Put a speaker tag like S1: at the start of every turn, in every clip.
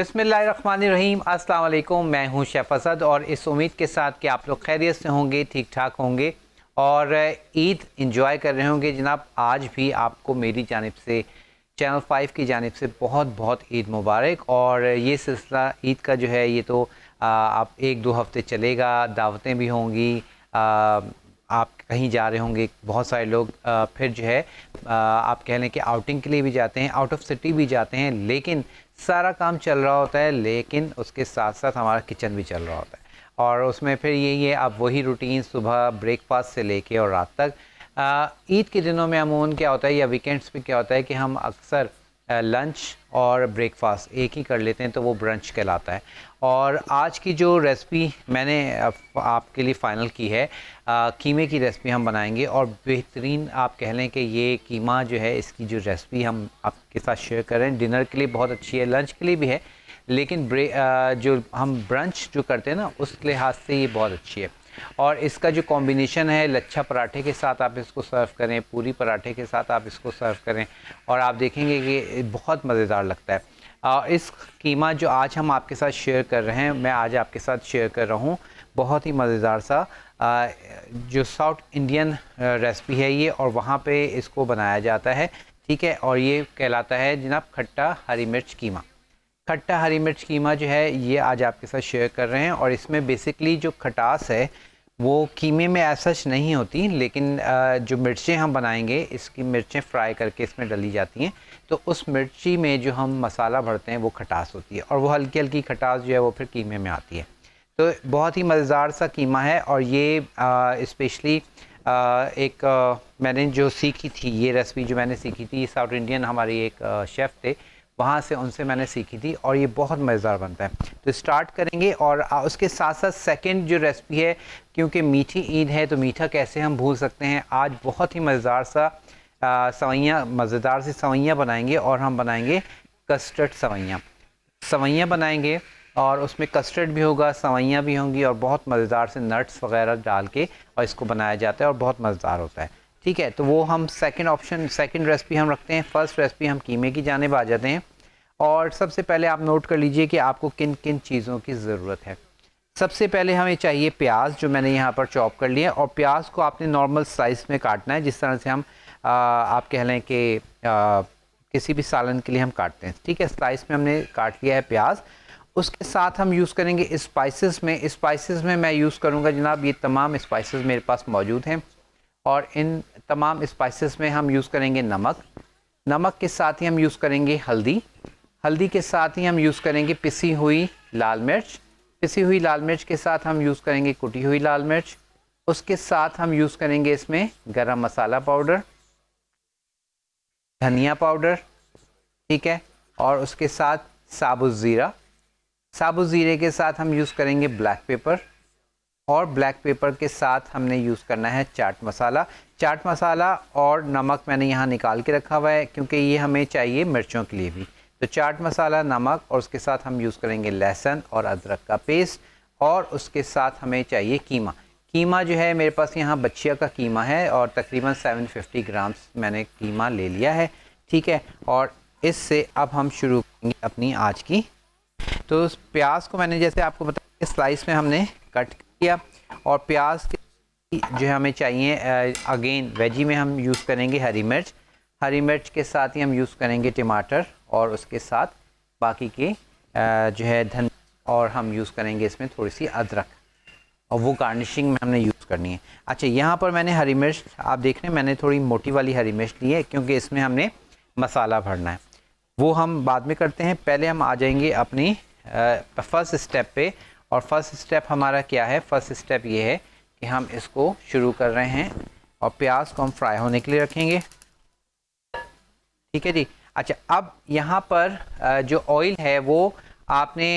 S1: बिस्मिल्लाहिर्रहमानिर्रहीम, अस्सलाम वालेकुम। मैं हूं शेफ़ असद और इस उम्मीद के साथ कि आप लोग खैरियत से होंगे, ठीक ठाक होंगे और ईद इंजॉय कर रहे होंगे। जनाब, आज भी आपको मेरी जानिब से, चैनल 5 की जानिब से बहुत बहुत ईद मुबारक। और ये सिलसिला ईद का जो है ये तो आप 1-2 हफ़्ते चलेगा, दावतें भी होंगी, आप कहीं जा रहे होंगे, बहुत सारे लोग फिर जो है आप कह लें कि आउटिंग के लिए भी जाते हैं, आउट ऑफ सिटी भी जाते हैं, लेकिन सारा काम चल रहा होता है, लेकिन उसके साथ साथ हमारा किचन भी चल रहा होता है। और उसमें फिर यही है, अब वही रूटीन सुबह ब्रेकफास्ट से लेके और रात तक। ईद के दिनों में अमूमन क्या होता है या वीकेंड्स पे क्या होता है कि हम अक्सर लंच और ब्रेकफास्ट एक ही कर लेते हैं, तो वो ब्रंच कहलाता है। और आज की जो रेसिपी मैंने आपके लिए फ़ाइनल की है, कीमे की रेसिपी हम बनाएंगे। और बेहतरीन आप कह लें कि ये कीमा जो है, इसकी जो रेसिपी हम आपके साथ शेयर कर रहे हैं, डिनर के लिए बहुत अच्छी है, लंच के लिए भी है, लेकिन जो हम ब्रंच जो करते हैं ना, उस लिहाज से ये बहुत अच्छी है। और इसका जो कॉम्बिनेशन है, लच्छा पराठे के साथ आप इसको सर्व करें, पूरी पराठे के साथ आप इसको सर्व करें, और आप देखेंगे कि बहुत मज़ेदार लगता है। इस कीमा जो आज हम आपके साथ शेयर कर रहे हैं, मैं आज आपके साथ शेयर कर रहा हूँ, बहुत ही मज़ेदार सा जो साउथ इंडियन रेसिपी है ये, और वहाँ पे इसको बनाया जाता है, ठीक है। और ये कहलाता है जनाब खट्टा हरी मिर्च कीमा। खट्टा हरी मिर्च कीमा जो है ये आज आपके साथ शेयर कर रहे हैं। और इसमें बेसिकली जो खटास है वो कीमे में ऐसा नहीं होती, लेकिन जो मिर्चें हम बनाएंगे, इसकी मिर्चें फ्राई करके इसमें डली जाती हैं, तो उस मिर्ची में जो हम मसाला भरते हैं वो खटास होती है, और वो हल्की हल्की खटास जो है वो फिर कीमे में आती है। तो बहुत ही मज़ेदार सा कीमा है। और ये स्पेशली मैंने जो सीखी थी, ये रेसिपी जो मैंने सीखी थी, साउथ इंडियन हमारी एक शेफ़ थे, वहाँ से उनसे मैंने सीखी थी, और ये बहुत मज़ेदार बनता है। तो स्टार्ट करेंगे। और उसके साथ साथ सेकंड जो रेसिपी है, क्योंकि मीठी ईद है तो मीठा कैसे हम भूल सकते हैं, आज बहुत ही मज़ेदार सा मज़ेदार सी सवैयाँ बनाएंगे। और हम बनाएंगे कस्टर्ड सवैयाँ बनाएंगे, और उसमें कस्टर्ड भी होगा, सवैयाँ भी होंगी, और बहुत मज़ेदार से नट्स वगैरह डाल के और इसको बनाया जाता है, और बहुत मज़ेदार होता है, ठीक है। तो वो हम सेकंड रेसिपी हम रखते हैं। फर्स्ट रेसिपी हम कीमे की जानिब आ जाते हैं। और सबसे पहले आप नोट कर लीजिए कि आपको किन किन चीज़ों की ज़रूरत है। सबसे पहले हमें चाहिए प्याज, जो मैंने यहाँ पर चॉप कर लिया है, और प्याज को आपने नॉर्मल साइज़ में काटना है, जिस तरह से हम आप कह लें कि किसी भी सालन के लिए हम काटते हैं, ठीक है। स्लाइस में हमने काट लिया है प्याज। उसके साथ हम यूज़ करेंगे स्पाइसेस में मैं यूज़ करूँगा जनाब, ये तमाम स्पाइसेस मेरे पास मौजूद हैं। और इन तमाम स्पाइसेस में हम यूज़ करेंगे नमक के साथ ही हम यूज़ करेंगे हल्दी के साथ ही हम यूज़ करेंगे पिसी हुई लाल मिर्च के साथ हम यूज़ करेंगे कुटी हुई लाल मिर्च। उसके साथ हम यूज़ करेंगे इसमें गरम मसाला पाउडर, धनिया पाउडर, ठीक है। और उसके साथ साबुत ज़ीरे के साथ हम यूज़ करेंगे ब्लैक पेपर, और ब्लैक पेपर के साथ हमने यूज़ करना है चाट मसाला। और नमक मैंने यहाँ निकाल के रखा हुआ है, क्योंकि ये हमें चाहिए मिर्चों के लिए भी। तो चाट मसाला, नमक, और उसके साथ हम यूज़ करेंगे लहसुन और अदरक का पेस्ट। और उसके साथ हमें चाहिए कीमा जो है मेरे पास यहाँ बच्चिया का कीमा है, और तकरीबन 750 ग्राम्स मैंने कीमा ले लिया है, ठीक है। और इससे अब हम शुरू करेंगे अपनी आज की। तो प्याज को मैंने जैसे आपको बताया स्लाइस में हमने कट किया, और प्याज जो हमें चाहिए अगेन वेजी में हम यूज़ करेंगे हरी मिर्च के साथ ही हम यूज़ करेंगे टमाटर, और उसके साथ बाकी के जो है धनिया, और हम यूज़ करेंगे इसमें थोड़ी सी अदरक, और वो गार्निशिंग में हमने यूज़ करनी है। अच्छा, यहाँ पर मैंने हरी मिर्च, आप देख रहे हैं मैंने थोड़ी मोटी वाली हरी मिर्च ली है, क्योंकि इसमें हमने मसाला भरना है, वो हम बाद में करते हैं। पहले हम आ जाएंगे अपनी फर्स्ट स्टेप पे। और फर्स्ट स्टेप हमारा क्या है? फर्स्ट स्टेप ये है कि हम इसको शुरू कर रहे हैं, और प्याज को हम फ्राई होने के लिए रखेंगे, ठीक है जी। अच्छा, अब यहाँ पर जो ऑयल है वो आपने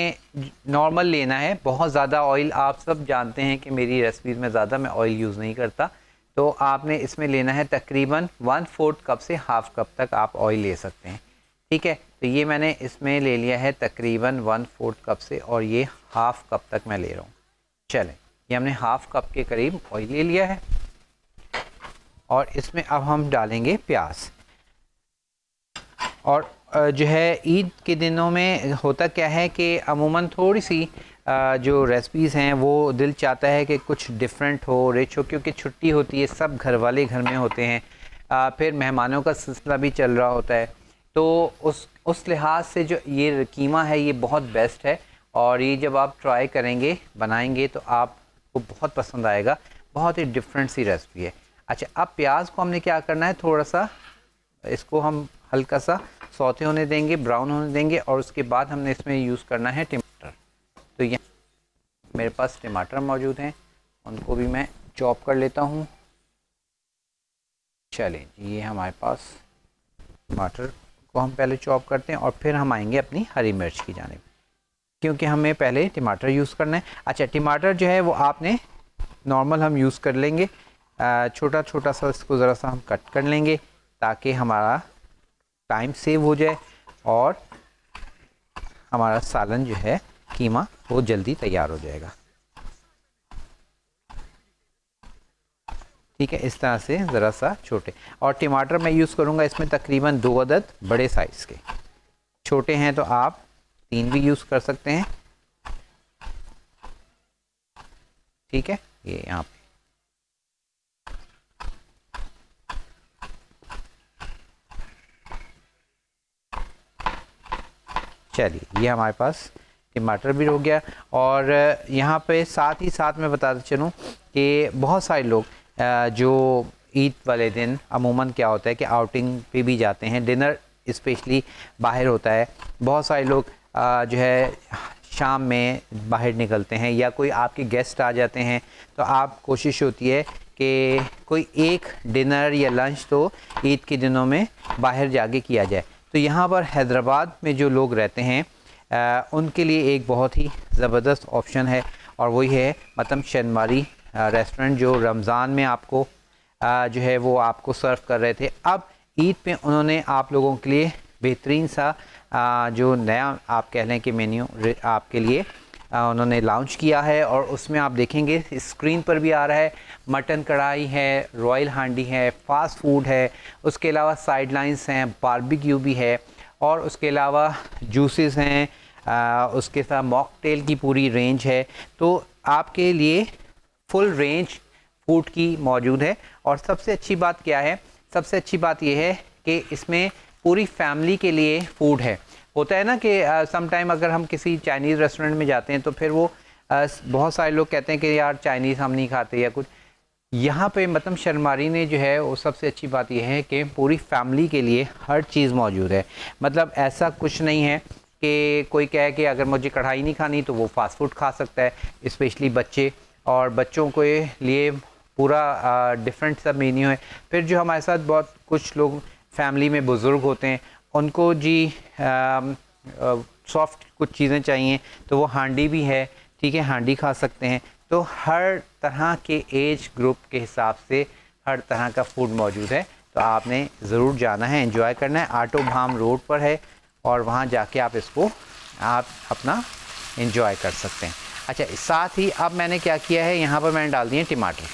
S1: नॉर्मल लेना है, बहुत ज़्यादा ऑयल, आप सब जानते हैं कि मेरी रेसिपीज़ में ज़्यादा मैं ऑयल यूज़ नहीं करता, तो आपने इसमें लेना है तकरीबन 1/4 कप से हाफ़ कप तक आप ऑयल ले सकते हैं, ठीक है। तो ये मैंने इसमें ले लिया है तकरीबन 1/4 कप से, और ये हाफ़ कप तक मैं ले रहा हूँ। चलें, ये हमने हाफ़ कप के करीब ऑयल ले लिया है, और इसमें अब हम डालेंगे प्याज। और जो है ईद के दिनों में होता क्या है कि अमूमन थोड़ी सी जो रेसिपीज़ हैं वो दिल चाहता है कि कुछ डिफरेंट हो, रिच हो, क्योंकि छुट्टी होती है, सब घर वाले घर में होते हैं, फिर मेहमानों का सिलसिला भी चल रहा होता है। तो उस लिहाज से जो ये कीमा है ये बहुत बेस्ट है, और ये जब आप ट्राई करेंगे बनाएंगे तो आपको बहुत पसंद आएगा। बहुत ही डिफरेंट सी रेसिपी है। अच्छा, अब प्याज को हमने क्या करना है, थोड़ा सा इसको हम हल्का सा सौते होने देंगे, ब्राउन होने देंगे, और उसके बाद हमने इसमें यूज़ करना है टमाटर। तो यहाँ मेरे पास टमाटर मौजूद हैं, उनको भी मैं चॉप कर लेता हूँ। चलें, ये हमारे पास टमाटर को हम पहले चॉप करते हैं और फिर हम आएंगे अपनी हरी मिर्च की जानिब, क्योंकि हमें पहले टमाटर यूज़ करना है। अच्छा, टमाटर जो है वो आपने नॉर्मल हम यूज़ कर लेंगे, छोटा छोटा सा इसको ज़रा सा हम कट कर लेंगे ताकि हमारा टाइम सेव हो जाए और हमारा सालन जो है कीमा वो जल्दी तैयार हो जाएगा। ठीक है, इस तरह से ज़रा सा छोटे, और टमाटर मैं यूज़ करूँगा इसमें तकरीबन 2 अदद बड़े साइज़ के। छोटे हैं तो आप 3 भी यूज़ कर सकते हैं। ठीक है, ये यहाँ पे चलिए, ये हमारे पास टमाटर भी हो गया। और यहाँ पे साथ ही साथ मैं बताता चलूँ कि बहुत सारे लोग जो ईद वाले दिन अमूमन क्या होता है कि आउटिंग पे भी जाते हैं, डिनर स्पेशली बाहर होता है। बहुत सारे लोग जो है शाम में बाहर निकलते हैं, या कोई आपके गेस्ट आ जाते हैं, तो आप कोशिश होती है कि कोई एक डिनर या लंच तो ईद के दिनों में बाहर जाके किया जाए। तो यहाँ पर हैदराबाद में जो लोग रहते हैं उनके लिए एक बहुत ही ज़बरदस्त ऑप्शन है, और वही है मतम शनमारी रेस्टोरेंट, जो रमज़ान में आपको जो है वो आपको सर्व कर रहे थे। अब ईद पे उन्होंने आप लोगों के लिए बेहतरीन सा जो नया आप कह लें कि मेन्यू आपके लिए उन्होंने लॉन्च किया है, और उसमें आप देखेंगे स्क्रीन पर भी आ रहा है, मटन कढ़ाई है, रॉयल हांडी है, फास्ट फूड है, उसके अलावा साइड लाइन्स हैं, बारबेक्यू भी है, और उसके अलावा जूसेस हैं, उसके साथ मॉकटेल की पूरी रेंज है। तो आपके लिए फुल रेंज फूड की मौजूद है। और सबसे अच्छी बात क्या है, सबसे अच्छी बात यह है कि इसमें पूरी फैमिली के लिए फूड है। होता है ना कि सम टाइम अगर हम किसी चाइनीज़ रेस्टोरेंट में जाते हैं तो फिर वो बहुत सारे लोग कहते हैं कि यार चाइनीज़ हम नहीं खाते या कुछ। यहाँ पे मतम शर्मारी ने जो है वो सबसे अच्छी बात यह है कि पूरी फैमिली के लिए हर चीज़ मौजूद है। मतलब ऐसा कुछ नहीं है कि कोई कहे कि अगर मुझे कढ़ाई नहीं खानी तो वो फास्ट फूड खा सकता है, स्पेशली बच्चे, और बच्चों के लिए पूरा डिफरेंट सा मेन्यू है। फिर जो हमारे साथ बहुत कुछ लोग फैमिली में बुज़ुर्ग होते हैं, उनको जी सॉफ्ट कुछ चीज़ें चाहिए तो वो हांडी भी है, ठीक है, हांडी खा सकते हैं। तो हर तरह के एज ग्रुप के हिसाब से हर तरह का फूड मौजूद है। तो आपने ज़रूर जाना है, एंजॉय करना है। आटो भाम रोड पर है, और वहाँ जाके आप इसको आप अपना एंजॉय कर सकते हैं। अच्छा, साथ ही अब मैंने क्या किया है, यहाँ पर मैंने डाल दिए टमाटर,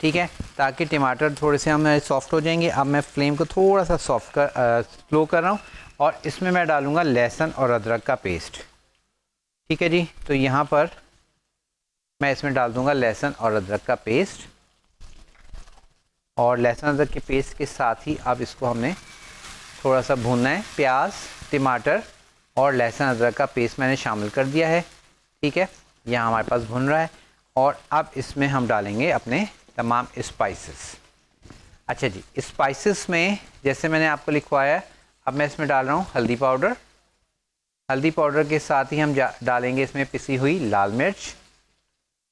S1: ठीक है, ताकि टमाटर थोड़े से हमें सॉफ्ट हो जाएंगे। अब मैं फ्लेम को थोड़ा सा स्लो कर रहा हूँ, और इसमें मैं डालूँगा लहसुन और अदरक का पेस्ट। ठीक है जी, तो यहाँ पर मैं इसमें डाल दूँगा लहसुन और अदरक का पेस्ट, और लहसुन अदरक के पेस्ट के साथ ही अब इसको हमने थोड़ा सा भूनना है। प्याज, टमाटर और लहसुन अदरक का पेस्ट मैंने शामिल कर दिया है, ठीक है, यहाँ हमारे पास भुन रहा है। और अब इसमें हम डालेंगे अपने तमाम स्पाइसेस। अच्छा जी, स्पाइसेस में जैसे मैंने आपको लिखवाया, अब मैं इसमें डाल रहा हूँ हल्दी पाउडर। हल्दी पाउडर के साथ ही हम डालेंगे इसमें पिसी हुई लाल मिर्च।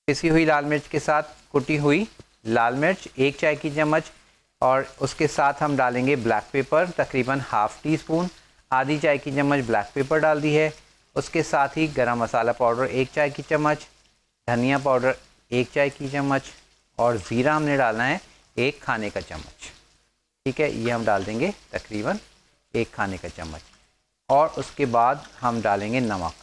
S1: पिसी हुई लाल मिर्च के साथ कुटी हुई लाल मिर्च 1 चाय की चम्मच, और उसके साथ हम डालेंगे ब्लैक पेपर तकरीबन ½ टीस्पून, आधी चाय की चम्मच ब्लैक पेपर डाल दी है। उसके साथ ही गरम मसाला पाउडर 1 चाय की चम्मच, धनिया पाउडर 1 चाय की चम्मच, और ज़ीरा हमने डालना है 1 खाने का चम्मच। ठीक है, ये हम डाल देंगे तकरीबन 1 खाने का चम्मच, और उसके बाद हम डालेंगे नमक।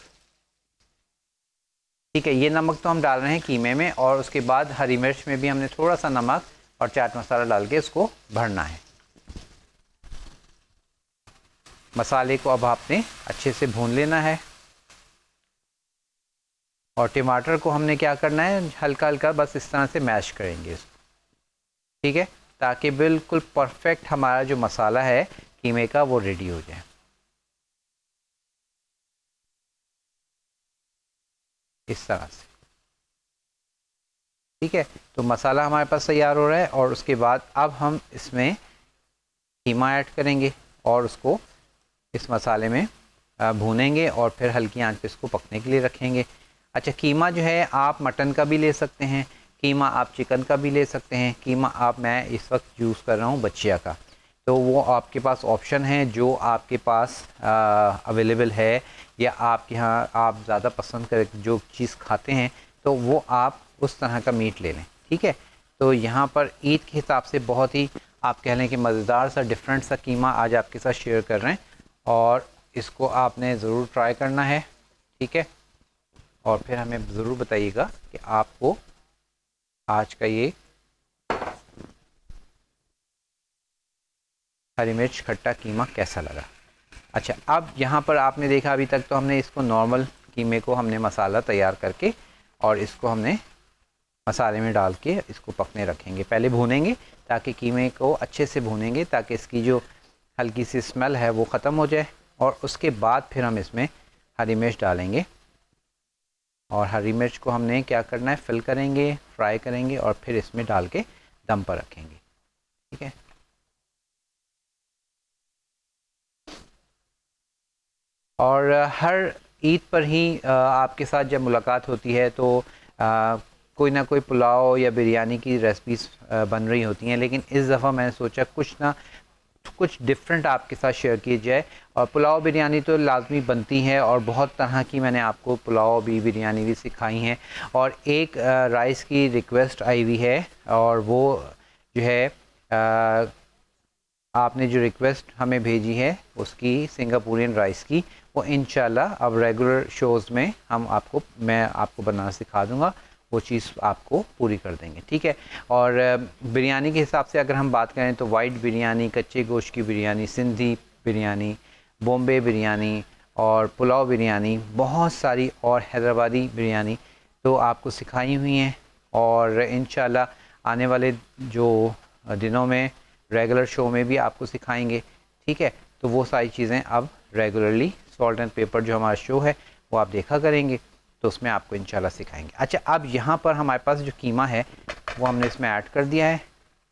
S1: ठीक है, ये नमक तो हम डाल रहे हैं कीमे में, और उसके बाद हरी मिर्च में भी हमने थोड़ा सा नमक और चाट मसाला डाल के इसको भरना है। मसाले को अब आपने अच्छे से भून लेना है। और टमाटर को हमने क्या करना है, हल्का हल्का बस इस तरह से मैश करेंगे इसको, ठीक है, ताकि बिल्कुल परफेक्ट हमारा जो मसाला है कीमे का वो रेडी हो जाए। इस तरह से, ठीक है। तो मसाला हमारे पास तैयार हो रहा है और उसके बाद अब हम इसमें कीमा ऐड करेंगे और उसको इस मसाले में भूनेंगे और फिर हल्की आंच पे इसको पकने के लिए रखेंगे। अच्छा, कीमा जो है आप मटन का भी ले सकते हैं, कीमा आप चिकन का भी ले सकते हैं, कीमा आप मैं इस वक्त यूज़ कर रहा हूँ बचिया का, तो वो आपके पास ऑप्शन है जो आपके पास अवेलेबल है या आपके यहाँ आप ज़्यादा पसंद कर जो चीज़ खाते हैं तो वो आप उस तरह का मीट ले लें, ठीक है। तो यहाँ पर ईद के हिसाब से बहुत ही आप कह लें कि मज़ेदार सा डिफरेंट सा कीमा आज आपके साथ शेयर कर रहे हैं और इसको आपने ज़रूर ट्राई करना है, ठीक है। और फिर हमें ज़रूर बताइएगा कि आपको आज का ये हरी मिर्च खट्टा कीमा कैसा लगा। अच्छा, अब यहाँ पर आपने देखा अभी तक तो हमने इसको नॉर्मल कीमे को हमने मसाला तैयार करके और इसको हमने मसाले में डाल के इसको पकने रखेंगे, पहले भूनेंगे ताकि कीमे को अच्छे से भूनेंगे ताकि इसकी जो हल्की सी स्मेल है वो ख़त्म हो जाए और उसके बाद फिर हम इसमें हरी मिर्च डालेंगे और हरी मिर्च को हमने क्या करना है, फिल करेंगे, फ्राई करेंगे और फिर इसमें डाल के दम पर रखेंगे, ठीक है। और हर ईद पर ही आपके साथ जब मुलाकात होती है तो कोई ना कोई पुलाव या बिरयानी की रेसिपीज़ बन रही होती हैं, लेकिन इस दफ़ा मैंने सोचा कुछ डिफरेंट आपके साथ शेयर की जाए। और पुलाव बिरयानी तो लाजमी बनती है और बहुत तरह की मैंने आपको पुलाव भी बिरयानी भी सिखाई हैं और एक राइस की रिक्वेस्ट आई हुई है और वो जो है आपने जो रिक्वेस्ट हमें भेजी है उसकी सिंगापुरियन राइस की, वो इंशाल्लाह अब रेगुलर शोज़ में मैं आपको बनाना सिखा दूँगा, वो चीज़ आपको पूरी कर देंगे, ठीक है। और बिरयानी के हिसाब से अगर हम बात करें तो वाइट बिरयानी, कच्चे गोश्त की बिरयानी, सिंधी बिरयानी, बॉम्बे बिरयानी और पुलाव बिरयानी, बहुत सारी और हैदराबादी बिरयानी तो आपको सिखाई हुई हैं और इंशाल्लाह आने वाले जो दिनों में रेगुलर शो में भी आपको सिखाएंगे, ठीक है। तो वो सारी चीज़ें अब रेगुलरली सॉल्ट एंड पेपर जो हमारा शो है वो आप देखा करेंगे तो उसमें आपको इंशाल्लाह सिखाएंगे। अच्छा, अब यहाँ पर हमारे पास जो कीमा है वो हमने इसमें ऐड कर दिया है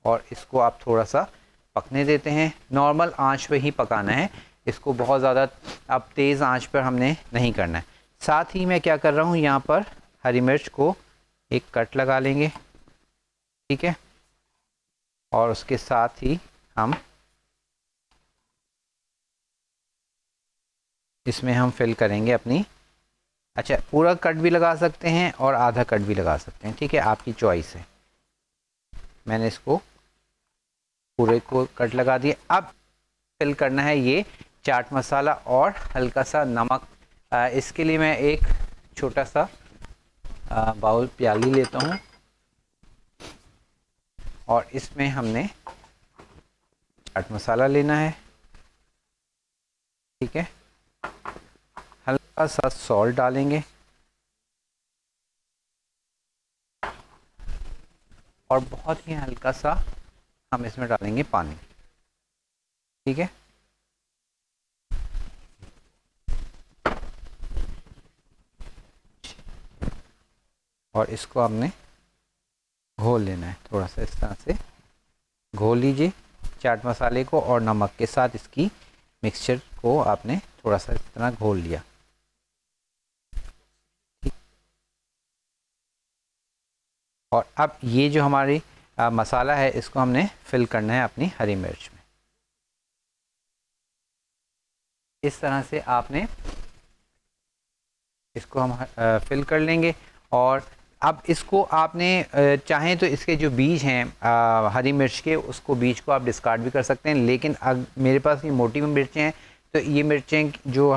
S1: और इसको आप थोड़ा सा पकने देते हैं, नॉर्मल आंच पे ही पकाना है इसको, बहुत ज़्यादा अब तेज़ आंच पर हमने नहीं करना है। साथ ही मैं क्या कर रहा हूँ, यहाँ पर हरी मिर्च को एक कट लगा लेंगे, ठीक है, और उसके साथ ही हम इसमें हम फिल करेंगे अपनी, अच्छा पूरा कट भी लगा सकते हैं और आधा कट भी लगा सकते हैं, ठीक है, आपकी चॉइस है। मैंने इसको पूरे को कट लगा दिया। अब फिल करना है ये चाट मसाला और हल्का सा नमक। इसके लिए मैं एक छोटा सा बाउल प्याली लेता हूँ और इसमें हमने चाट मसाला लेना है, ठीक है, हल्का सा सॉल्ट डालेंगे और बहुत ही हल्का सा हम इसमें डालेंगे पानी, ठीक है। और इसको हमने घोल लेना है, थोड़ा सा इस तरह से घोल लीजिए चाट मसाले को और नमक के साथ इसकी मिक्सचर को आपने थोड़ा सा इस तरह घोल लिया। और अब ये जो हमारी मसाला है इसको हमने फिल करना है अपनी हरी मिर्च में, इस तरह से आपने इसको हम फिल कर लेंगे। और अब इसको आपने चाहें तो इसके जो बीज हैं हरी मिर्च के, उसको बीज को आप डिस्कार्ड भी कर सकते हैं, लेकिन अब मेरे पास ये मोटी मिर्चें हैं तो ये मिर्चें जो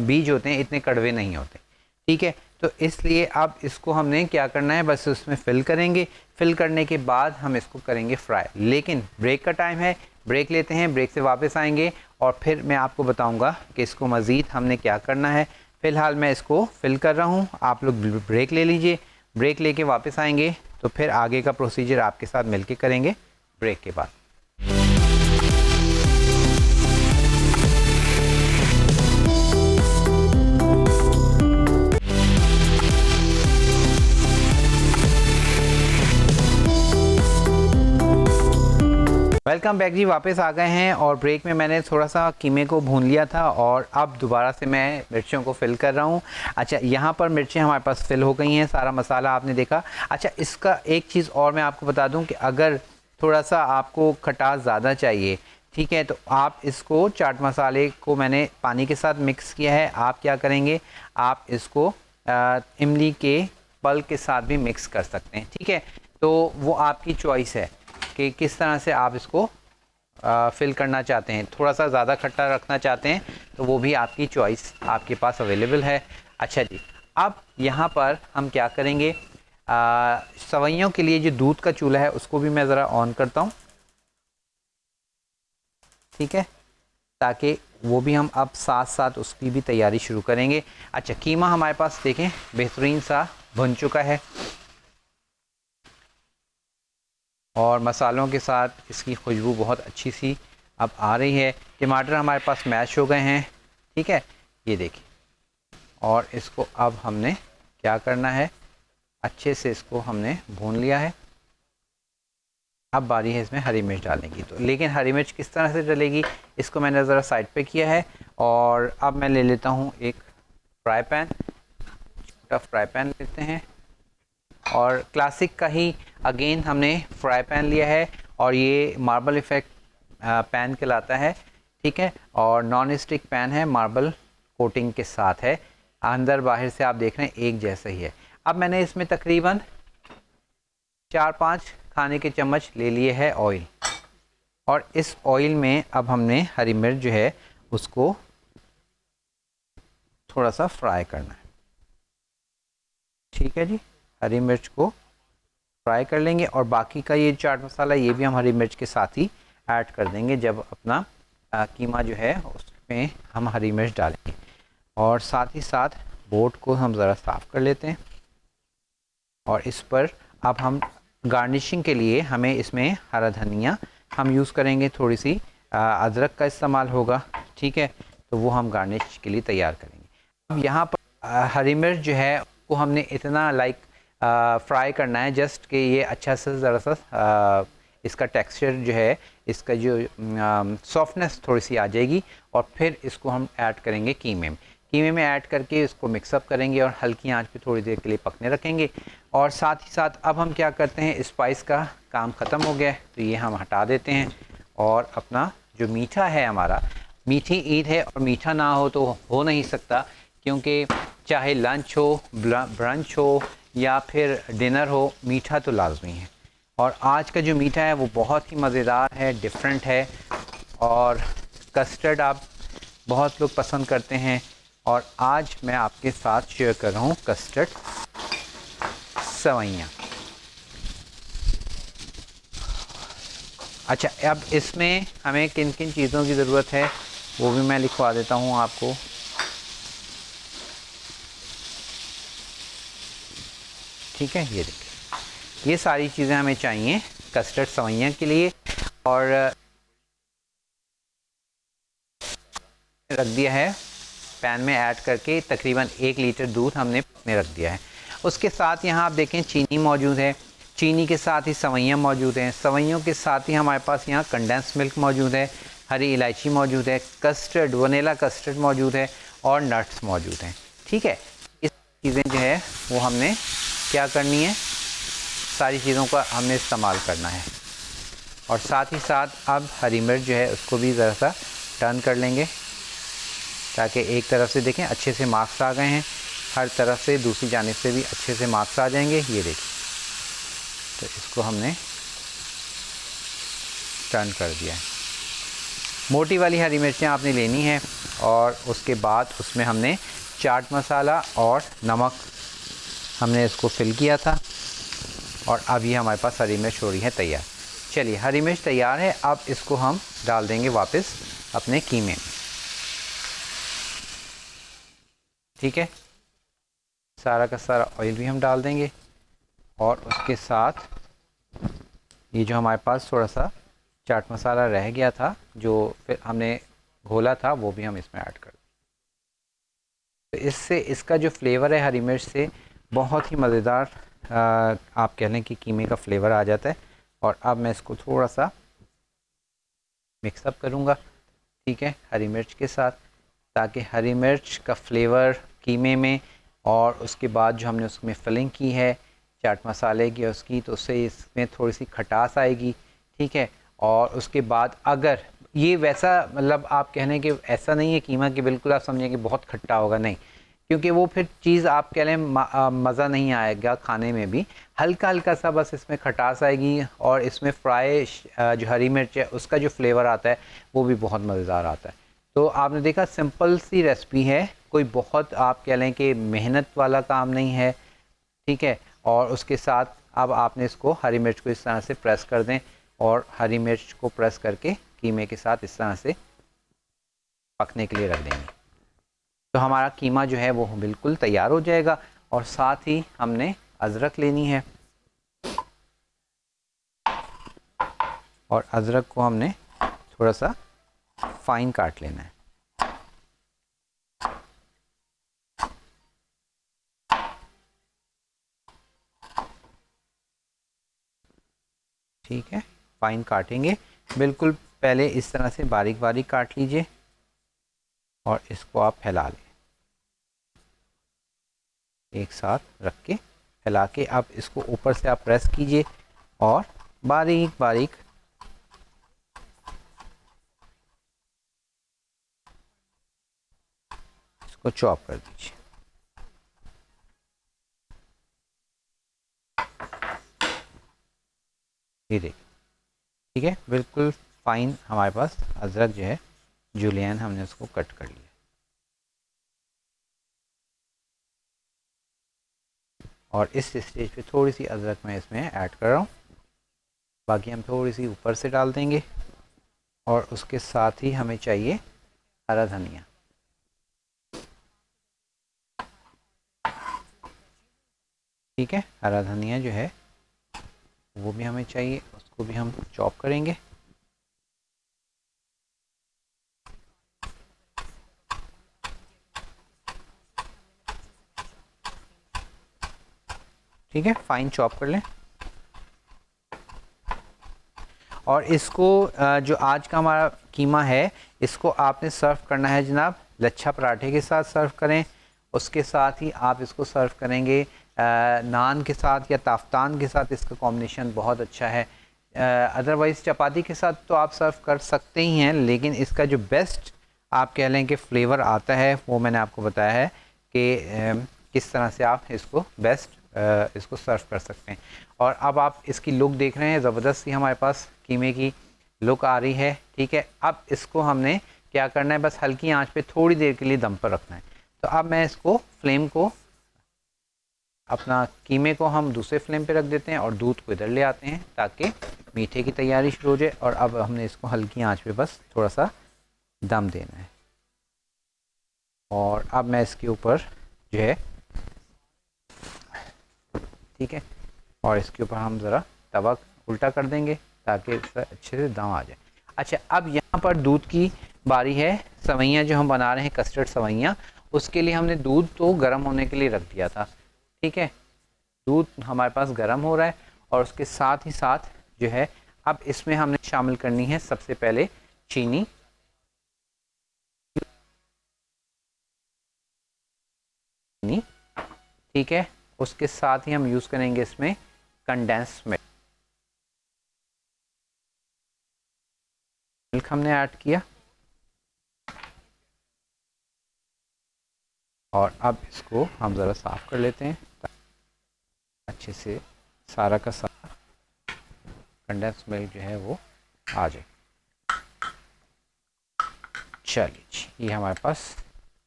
S1: बीज होते हैं इतने कड़वे नहीं होते, ठीक है। तो इसलिए अब इसको हमने क्या करना है, बस उसमें फिल करेंगे, फिल करने के बाद हम इसको करेंगे फ्राई। लेकिन ब्रेक का टाइम है, ब्रेक लेते हैं, ब्रेक से वापस आएंगे और फिर मैं आपको बताऊंगा कि इसको मज़ीद हमने क्या करना है। फ़िलहाल मैं इसको फ़िल कर रहा हूँ, आप लोग ब्रेक ले लीजिए। ब्रेक लेके वापस आएंगे तो फिर आगे का प्रोसीजर आपके साथ मिलके करेंगे ब्रेक के बाद। वेलकम बैक जी, वापस आ गए हैं और ब्रेक में मैंने थोड़ा सा कीमे को भून लिया था और अब दोबारा से मैं मिर्चों को फ़िल कर रहा हूँ। अच्छा, यहाँ पर मिर्चें हमारे पास फ़िल हो गई हैं, सारा मसाला आपने देखा। अच्छा, इसका एक चीज़ और मैं आपको बता दूँ कि अगर थोड़ा सा आपको खटास ज़्यादा चाहिए, ठीक है, तो आप इसको चाट मसाले को मैंने पानी के साथ मिक्स किया है। आप क्या करेंगे, आप इसको इमली के पल्प के साथ भी मिक्स कर सकते हैं, ठीक है। तो वो आपकी चॉइस है कि किस तरह से आप इसको फिल करना चाहते हैं। थोड़ा सा ज़्यादा खट्टा रखना चाहते हैं तो वो भी आपकी चॉइस आपके पास अवेलेबल है। अच्छा जी, अब यहाँ पर हम क्या करेंगे, सवैयों के लिए जो दूध का चूल्हा है उसको भी मैं ज़रा ऑन करता हूँ, ठीक है, ताकि वो भी हम अब साथ साथ उसकी भी तैयारी शुरू करेंगे। अच्छा, कीमा हमारे पास देखें बेहतरीन सा भुन चुका है और मसालों के साथ इसकी खुशबू बहुत अच्छी सी अब आ रही है। टमाटर हमारे पास मैश हो गए हैं, ठीक है, ये देखिए। और इसको अब हमने क्या करना है, अच्छे से इसको हमने भून लिया है। अब बारी है इसमें हरी मिर्च डालने की, तो लेकिन हरी मिर्च किस तरह से डलेगी इसको मैंने ज़रा साइड पे किया है। और अब मैं ले लेता हूँ एक फ्राई पैन, छोटा फ्राई पैन लेते हैं और क्लासिक का ही अगेन हमने फ्राई पैन लिया है और ये मार्बल इफ़ेक्ट पैन कहलाता है, ठीक है, और नॉन स्टिक पैन है, मार्बल कोटिंग के साथ है, अंदर बाहर से आप देख रहे हैं एक जैसा ही है। अब मैंने इसमें तकरीबन 4-5 खाने के चम्मच ले लिए है ऑयल और इस ऑयल में अब हमने हरी मिर्च जो है उसको थोड़ा सा फ्राई करना है, ठीक है जी। हरी मिर्च को फ्राई कर लेंगे और बाकी का ये चाट मसाला ये भी हम हरी मिर्च के साथ ही ऐड कर देंगे जब अपना कीमा जो है उसमें हम हरी मिर्च डालेंगे। और साथ ही साथ बोट को हम ज़रा साफ़ कर लेते हैं और इस पर अब हम गार्निशिंग के लिए हमें इसमें हरा धनिया हम यूज़ करेंगे, थोड़ी सी अदरक का इस्तेमाल होगा, ठीक है, तो वो हम गार्निश के लिए तैयार करेंगे। अब यहाँ पर हरी मिर्च जो है वो हमने इतना फ्राई करना है जस्ट कि ये अच्छा से ज़रा सा इसका टेक्सचर जो है, इसका जो सॉफ्टनेस थोड़ी सी आ जाएगी और फिर इसको हम ऐड करेंगे कीमे में ऐड करके इसको मिक्सअप करेंगे और हल्की आंच पे थोड़ी देर के लिए पकने रखेंगे। और साथ ही साथ अब हम क्या करते हैं, स्पाइस का काम ख़त्म हो गया है तो ये हम हटा देते हैं और अपना जो मीठा है, हमारा मीठी ईद है और मीठा ना हो तो हो नहीं सकता, क्योंकि चाहे लंच हो, ब्रंच हो या फिर डिनर हो, मीठा तो लाजमी है। और आज का जो मीठा है वो बहुत ही मज़ेदार है, डिफरेंट है और कस्टर्ड आप बहुत लोग पसंद करते हैं और आज मैं आपके साथ शेयर कर रहा हूँ कस्टर्ड सवैयाँ। अच्छा, अब इसमें हमें किन किन चीज़ों की ज़रूरत है वो भी मैं लिखवा देता हूँ आपको। ठीक है, ये देखिए, ये सारी चीज़ें हमें चाहिए कस्टर्ड सवैयाँ के लिए। और रख दिया है पैन में ऐड करके, तकरीबन 1 लीटर दूध हमने रख दिया है। उसके साथ यहाँ आप देखें चीनी मौजूद है, चीनी के साथ ही सवैयाँ मौजूद हैं, सवैयों के साथ ही हमारे पास यहाँ कंडेंस मिल्क मौजूद है, हरी इलायची मौजूद है, कस्टर्ड वनीला कस्टर्ड मौजूद है और नट्स मौजूद हैं, ठीक है। इस चीज़ें जो है वो हमने क्या करनी है, सारी चीज़ों का हमने इस्तेमाल करना है। और साथ ही साथ अब हरी मिर्च जो है उसको भी ज़रा सा टर्न कर लेंगे ताकि एक तरफ से देखें अच्छे से मार्क्स आ गए हैं, हर तरफ से दूसरी जानिब से भी अच्छे से मार्क्स आ जाएंगे, ये देखिए। तो इसको हमने टर्न कर दिया है। मोटी वाली हरी मिर्चें आपने लेनी है और उसके बाद उसमें हमने चाट मसाला और नमक हमने इसको फिल किया था और अब ये हमारे पास हरी मिर्च हो रही है तैयार। चलिए, हरी मिर्च तैयार है, अब इसको हम डाल देंगे वापस अपने कीमे में। ठीक है, सारा का सारा ऑयल भी हम डाल देंगे और उसके साथ ये जो हमारे पास थोड़ा सा चाट मसाला रह गया था जो फिर हमने घोला था वो भी हम इसमें ऐड कर दें। तो इससे इसका जो फ्लेवर है हरी मिर्च से बहुत ही मज़ेदार आप कह लें कि कीमे का फ्लेवर आ जाता है। और अब मैं इसको थोड़ा सा मिक्सअप करूँगा, ठीक है, हरी मिर्च के साथ, ताकि हरी मिर्च का फ्लेवर कीमे में और उसके बाद जो हमने उसमें फिलिंग की है चाट मसाले की उसकी, तो उससे इसमें थोड़ी सी खटास आएगी। ठीक है, और उसके बाद अगर ये वैसा मतलब आप कहने कि ऐसा नहीं है कीमा कि बिल्कुल आप समझें कि बहुत खट्टा होगा, नहीं, क्योंकि वो फिर चीज़ आप कह लें मज़ा नहीं आएगा खाने में भी। हल्का हल्का सा बस इसमें खटास आएगी और इसमें फ्राई जो हरी मिर्च है उसका जो फ्लेवर आता है वो भी बहुत मज़ेदार आता है। तो आपने देखा सिंपल सी रेसिपी है, कोई बहुत आप कह लें कि मेहनत वाला काम नहीं है। ठीक है, और उसके साथ अब आपने इसको हरी मिर्च को इस तरह से प्रेस कर दें और हरी मिर्च को प्रेस करके कीमे के साथ इस तरह से पकने के लिए रख देंगे। तो हमारा कीमा जो है वो बिल्कुल तैयार हो जाएगा। और साथ ही हमने अदरक लेनी है और अदरक को हमने थोड़ा सा फाइन काट लेना है। ठीक है, फाइन काटेंगे बिल्कुल, पहले इस तरह से बारीक बारीक काट लीजिए और इसको आप फैला लें, एक साथ रख के फैला के आप इसको ऊपर से आप प्रेस कीजिए और बारीक बारीक इसको चॉप कर दीजिए। ये देखिए, ठीक है, बिल्कुल फाइन हमारे पास अदरक जो है जूलियन हमने उसको कट कर लिया। और इस स्टेज पे थोड़ी सी अदरक मैं इसमें ऐड कर रहा हूँ, बाकी हम थोड़ी सी ऊपर से डाल देंगे। और उसके साथ ही हमें चाहिए हरा धनिया। ठीक है, हरा धनिया जो है वो भी हमें चाहिए, उसको भी हम चॉप करेंगे। ठीक है, फाइन चॉप कर लें। और इसको जो आज का हमारा कीमा है इसको आपने सर्व करना है जनाब लच्छा पराठे के साथ सर्व करें। उसके साथ ही आप इसको सर्व करेंगे नान के साथ या ताफ्तान के साथ, इसका कॉम्बिनेशन बहुत अच्छा है। अदरवाइज़ चपाती के साथ तो आप सर्व कर सकते ही हैं, लेकिन इसका जो बेस्ट आप कह लें कि फ्लेवर आता है वो मैंने आपको बताया है कि किस तरह से आप इसको बेस्ट इसको सर्व कर सकते हैं। और अब आप इसकी लुक देख रहे हैं, ज़बरदस्त सी हमारे पास कीमे की लुक आ रही है। ठीक है, अब इसको हमने क्या करना है, बस हल्की आंच पे थोड़ी देर के लिए दम पर रखना है। तो अब मैं इसको फ्लेम को अपना कीमे को हम दूसरे फ्लेम पे रख देते हैं और दूध को इधर ले आते हैं ताकि मीठे की तैयारी शुरू हो जाए। और अब हमने इसको हल्की आंच पे बस थोड़ा सा दम देना है। और अब मैं इसके ऊपर जो है, ठीक है, और इसके ऊपर हम ज़रा तवा उल्टा कर देंगे ताकि इसका अच्छे से दम आ जाए। अच्छा, अब यहाँ पर दूध की बारी है। सवैयाँ जो हम बना रहे हैं कस्टर्ड सवैयाँ, उसके लिए हमने दूध तो गर्म होने के लिए रख दिया था। ठीक है, दूध हमारे पास गर्म हो रहा है और उसके साथ ही साथ जो है अब इसमें हमने शामिल करनी है सबसे पहले चीनी। ठीक है, उसके साथ ही हम यूज़ करेंगे इसमें कंडेंस मिल्क हमने ऐड किया। और अब इसको हम ज़रा साफ़ कर लेते हैं अच्छे से, सारा का सारा कंडेंस मिल्क जो है वो आ जाए। चलिए जी, ये हमारे पास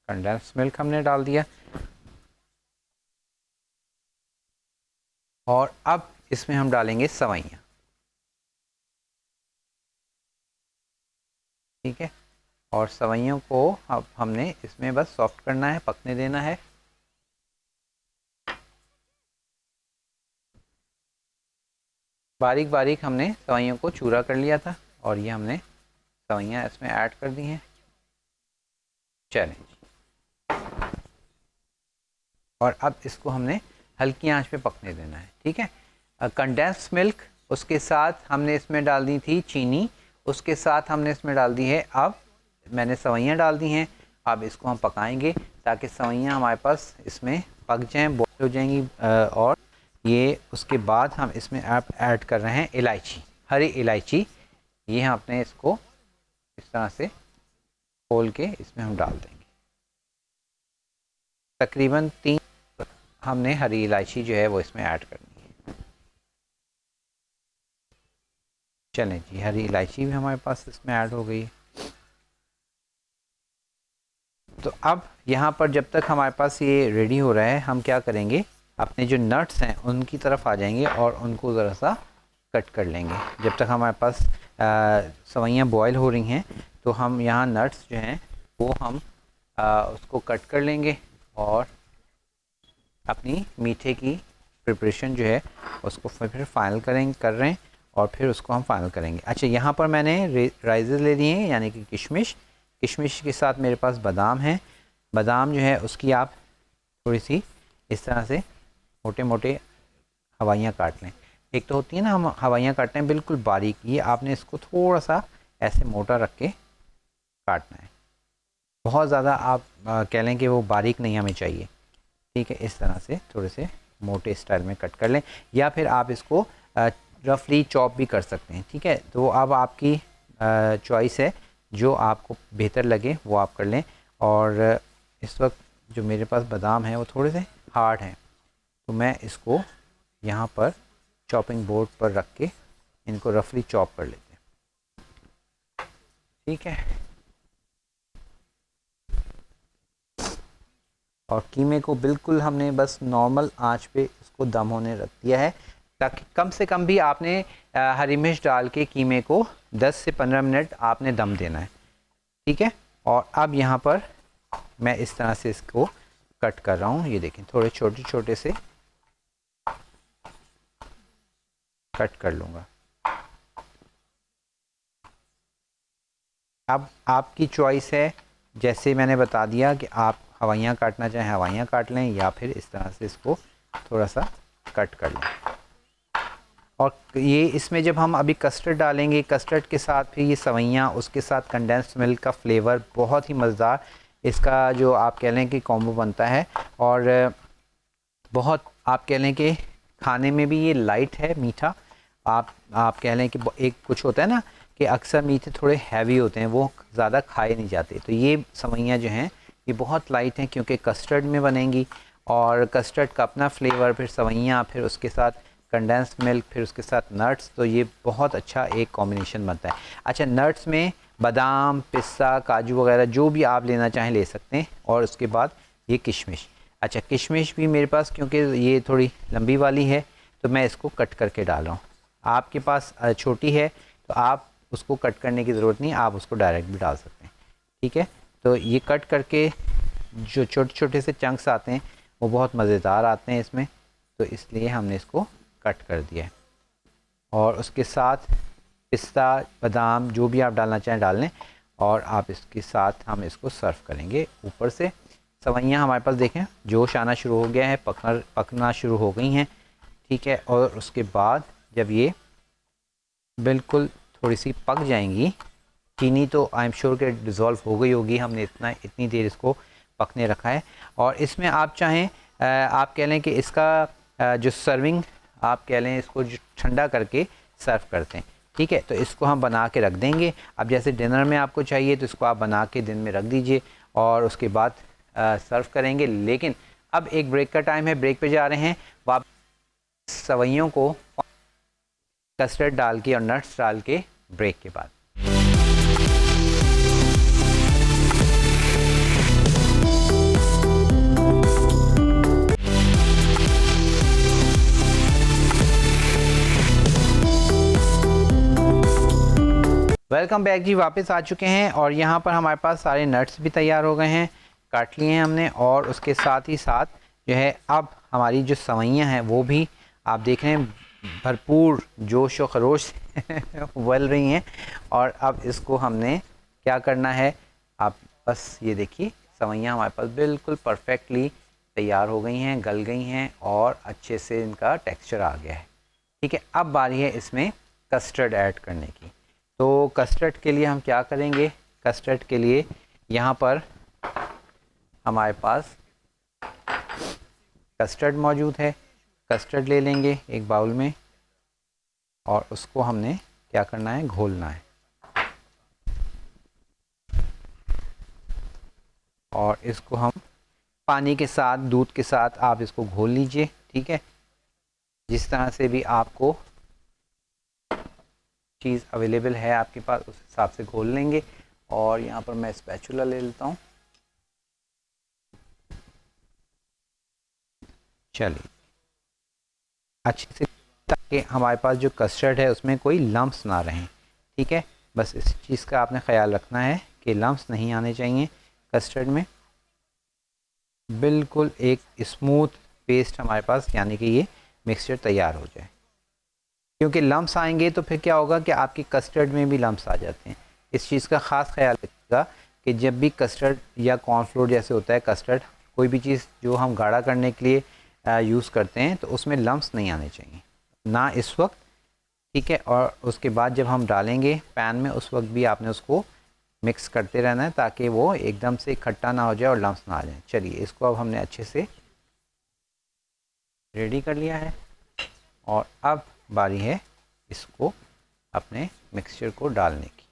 S1: कंडेंस मिल्क हमने डाल दिया। और अब इसमें हम डालेंगे सवैयाँ। ठीक है, और सवैयों को अब हमने इसमें बस सॉफ्ट करना है, पकने देना है। बारीक बारीक हमने सवैयों को चूरा कर लिया था और ये हमने सवैयाँ इसमें ऐड कर दी हैं। चलें जी, और अब इसको हमने हल्की आंच पे पकने देना है। ठीक है, कंडेंस मिल्क, उसके साथ हमने इसमें डाल दी थी चीनी, उसके साथ हमने इसमें डाल दी है, अब मैंने सवैयाँ डाल दी हैं। अब इसको हम पकाएंगे ताकि सवैयाँ हमारे पास इसमें पक जाएं, बॉयल हो जाएंगी। और ये उसके बाद हम इसमें आप ऐड कर रहे हैं इलायची, हरी इलायची। ये हम अपने इसको इस तरह से खोल के इसमें हम डाल देंगे। तकरीबन 3 हमने हरी इलायची जो है वो इसमें ऐड करनी है। चलें जी, हरी इलायची भी हमारे पास इसमें ऐड हो गई। तो अब यहाँ पर जब तक हमारे पास ये रेडी हो रहा है, हम क्या करेंगे, अपने जो नट्स हैं उनकी तरफ आ जाएंगे और उनको ज़रा सा कट कर लेंगे। जब तक हमारे पास सवैयाँ बॉयल हो रही हैं तो हम यहाँ नट्स जो हैं वो हम उसको कट कर लेंगे और अपनी मीठे की प्रिपरेशन जो है उसको फिर फाइनल कर रहे हैं और फिर उसको हम फाइनल करेंगे। अच्छा, यहाँ पर मैंने राइसेस ले लिए हैं, यानी कि किशमिश। किशमिश के साथ मेरे पास बादाम है। बादाम जो है उसकी आप थोड़ी सी इस तरह से मोटे मोटे हवाइयाँ काट लें। एक तो होती है ना, हम हवाइयाँ काटते हैं बिल्कुल बारीक, ये आपने इसको थोड़ा सा ऐसे मोटा रख के काटना है। बहुत ज़्यादा आप कह लें कि वो बारीक नहीं हमें चाहिए। ठीक है, इस तरह से थोड़े से मोटे स्टाइल में कट कर लें, या फिर आप इसको रफली चॉप भी कर सकते हैं। ठीक है, तो अब आपकी चॉइस है, जो आपको बेहतर लगे वो आप कर लें। और इस वक्त जो मेरे पास बादाम है वो थोड़े से हार्ड हैं, तो मैं इसको यहाँ पर चॉपिंग बोर्ड पर रख के इनको रफली चॉप कर लेते हैं। ठीक है, और कीमे को बिल्कुल हमने बस नॉर्मल आंच पे इसको दम होने रख दिया है, ताकि कम से कम भी आपने हरी मिर्च डाल के कीमे को 10 से 15 मिनट आपने दम देना है। ठीक है, और अब यहाँ पर मैं इस तरह से इसको कट कर रहा हूँ। ये देखें, थोड़े छोटे छोटे से कट कर लूँगा। अब आपकी चॉइस है, जैसे मैंने बता दिया कि आप हवाइयाँ काटना चाहें हवाइयाँ काट लें, या फिर इस तरह से इसको थोड़ा सा कट कर लें। और ये इसमें जब हम अभी कस्टर्ड डालेंगे, कस्टर्ड के साथ फिर ये सवैयाँ, उसके साथ कंडेंस्ड मिल्क का फ्लेवर बहुत ही मज़ेदार इसका जो आप कह लें कि कॉम्बो बनता है। और बहुत आप कह लें कि खाने में भी ये लाइट है, मीठा। आप कह लें कि एक कुछ होता है ना कि अक्सर मीठे थोड़े हैवी होते हैं, वो ज़्यादा खाए नहीं जाते। तो ये सवैयाँ जो हैं ये बहुत लाइट हैं, क्योंकि कस्टर्ड में बनेंगी, और कस्टर्ड का अपना फ्लेवर, फिर सवैयाँ, फिर उसके साथ कंडेंस्ड मिल्क, फिर उसके साथ नट्स, तो ये बहुत अच्छा एक कॉम्बिनेशन बनता है। अच्छा, नट्स में बादाम, पिस्ता, काजू वगैरह जो भी आप लेना चाहें ले सकते हैं। और उसके बाद ये किशमिश। अच्छा, किशमिश भी मेरे पास, क्योंकि ये थोड़ी लंबी वाली है, तो मैं इसको कट करके डाल रहा हूँ। आपके पास छोटी है तो आप उसको कट करने की ज़रूरत नहीं, आप उसको डायरेक्ट भी डाल सकते हैं। ठीक है, तो ये कट करके जो छोटे छोटे से चंक्स आते हैं वो बहुत मज़ेदार आते हैं इसमें, तो इसलिए हमने इसको कट कर दिया है। और उसके साथ पिस्ता, बादाम जो भी आप डालना चाहें डाल लें, और आप इसके साथ हम इसको सर्व करेंगे। ऊपर से सवैयाँ हमारे पास देखें जोश आना शुरू हो गया है, पकना शुरू हो गई हैं। ठीक है, और उसके बाद जब ये बिल्कुल थोड़ी सी पक जाएंगी, चीनी तो आई एम श्योर कि डिज़ोल्व हो गई होगी, हमने इतनी देर इसको पकने रखा है। और इसमें आप चाहें आप कह लें कि इसका जो सर्विंग आप कह लें, इसको जो ठंडा करके सर्व करते हैं। ठीक है, तो इसको हम बना के रख देंगे। अब जैसे डिनर में आपको चाहिए तो इसको आप बना के दिन में रख दीजिए और उसके बाद सर्व करेंगे। लेकिन अब एक ब्रेक का टाइम है, ब्रेक पे जा रहे हैं। वापस सवैयों को कस्टर्ड डाल के और नट्स डाल के ब्रेक के बाद। वेलकम बैक जी, वापस आ चुके हैं और यहाँ पर हमारे पास सारे नट्स भी तैयार हो गए हैं, काट लिए हैं हमने। और उसके साथ ही साथ जो है अब हमारी जो सवैयाँ हैं वो भी आप देख रहे हैं भरपूर जोश व खरोश उबल रही हैं। और अब इसको हमने क्या करना है, आप बस ये देखिए सवैयाँ हमारे पास बिल्कुल परफेक्टली तैयार हो गई हैं, गल गई हैं और अच्छे से इनका टेक्सचर आ गया है। ठीक है, अब बारी है इसमें कस्टर्ड ऐड करने की। तो कस्टर्ड के लिए हम क्या करेंगे, कस्टर्ड के लिए यहाँ पर हमारे पास कस्टर्ड मौजूद है। कस्टर्ड ले लेंगे एक बाउल में और उसको हमने क्या करना है, घोलना है। और इसको हम पानी के साथ, दूध के साथ आप इसको घोल लीजिए। ठीक है, जिस तरह से भी आपको चीज़ अवेलेबल है आपके पास उस हिसाब से घोल लेंगे। और यहाँ पर मैं स्पैचुला ले लेता हूँ। चलिए अच्छे से, ताकि हमारे पास जो कस्टर्ड है उसमें कोई लम्प्स ना रहें। ठीक है, बस इस चीज़ का आपने ख्याल रखना है कि लम्प्स नहीं आने चाहिए कस्टर्ड में। बिल्कुल एक स्मूथ पेस्ट हमारे पास, यानी कि ये मिक्सचर तैयार हो जाए। क्योंकि लम्प्स आएंगे तो फिर क्या होगा कि आपकी कस्टर्ड में भी लम्प्स आ जाते हैं। इस चीज़ का ख़ास ख्याल रखिएगा कि जब भी कस्टर्ड या कॉर्नफ्लोर जैसे होता है कस्टर्ड, कोई भी चीज़ जो हम गाढ़ा करने के लिए यूज़ करते हैं तो उसमें लम्प्स नहीं आने चाहिए, ना इस वक्त। ठीक है, और उसके बाद जब हम डालेंगे पैन में उस वक्त भी आपने उसको मिक्स करते रहना है ताकि वो एकदम से इकट्ठा ना हो जाए और लम्प्स ना आ जाए। चलिए इसको अब हमने अच्छे से रेडी कर लिया है और अब बारी है इसको अपने मिक्सचर को डालने की।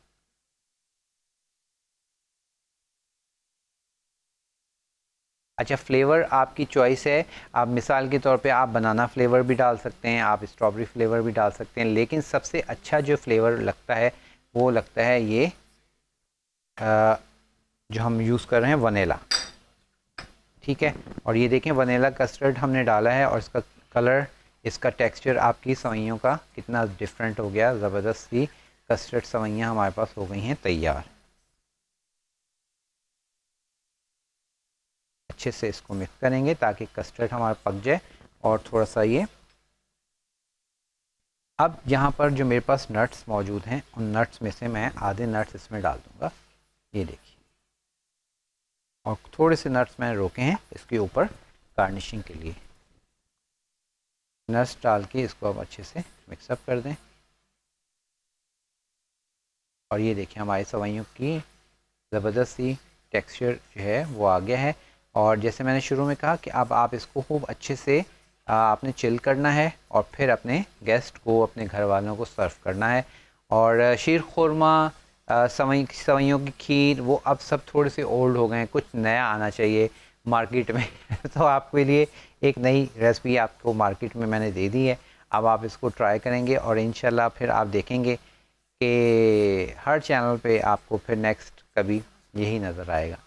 S1: अच्छा, फ्लेवर आपकी चॉइस है। आप मिसाल के तौर पे आप बनाना फ्लेवर भी डाल सकते हैं, आप स्ट्रॉबेरी फ्लेवर भी डाल सकते हैं, लेकिन सबसे अच्छा जो फ्लेवर लगता है वो लगता है ये जो हम यूज़ कर रहे हैं वनीला। ठीक है, और ये देखें वनीला कस्टर्ड हमने डाला है और इसका कलर, इसका टेक्सचर आपकी सवैयों का कितना डिफरेंट हो गया। ज़बरदस्त सी कस्टर्ड सवैयाँ हमारे पास हो गई हैं तैयार। अच्छे से इसको मिक्स करेंगे ताकि कस्टर्ड हमारा पक जाए और थोड़ा सा ये। अब यहाँ पर जो मेरे पास नट्स मौजूद हैं उन नट्स में से मैं आधे नट्स इसमें डाल दूँगा, ये देखिए। और थोड़े से नट्स मैंने रोके हैं इसके ऊपर गार्निशिंग के लिए। नट्स डाल के इसको अब अच्छे से मिक्सअप कर दें। और ये देखिए हमारे सवैयों की ज़बरदस्त सी टेक्सचर जो है वो आ गया है। और जैसे मैंने शुरू में कहा कि अब आप इसको खूब अच्छे से आपने चिल करना है और फिर अपने गेस्ट को, अपने घर वालों को सर्व करना है। और शीर खुरमा, सवैयों की खीर, वो अब सब थोड़े से ओल्ड हो गए हैं, कुछ नया आना चाहिए मार्केट में तो आपके लिए एक नई रेसिपी आपको मार्केट में मैंने दे दी है। अब आप इसको ट्राई करेंगे और इंशाल्लाह फिर आप देखेंगे कि हर चैनल पे आपको फिर नेक्स्ट कभी यही नज़र आएगा।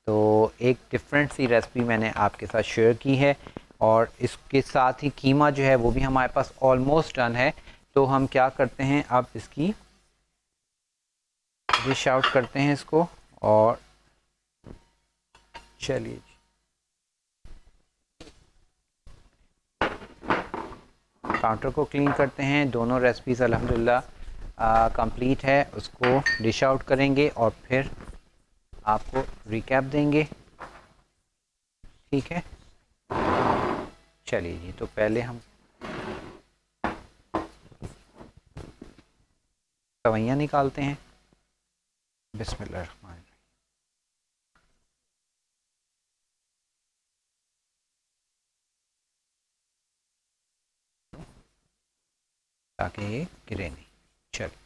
S1: तो एक डिफरेंट सी रेसिपी मैंने आपके साथ शेयर की है। और इसके साथ ही कीमा जो है वो भी हमारे पास ऑलमोस्ट डन है। तो हम क्या करते हैं, अब इसकी डिश आउट करते हैं इसको। और चलिए काउंटर को क्लीन करते हैं। दोनों रेसिपीज़ अल्हम्दुलिल्लाह कंप्लीट है। उसको डिश आउट करेंगे और फिर आपको रिकैप देंगे। ठीक है, चलिए जी, तो पहले हम सवैयाँ निकालते हैं। बिस्मिल्लाह रहमान रहीम। ताकि ये गिरे नहीं। चलिए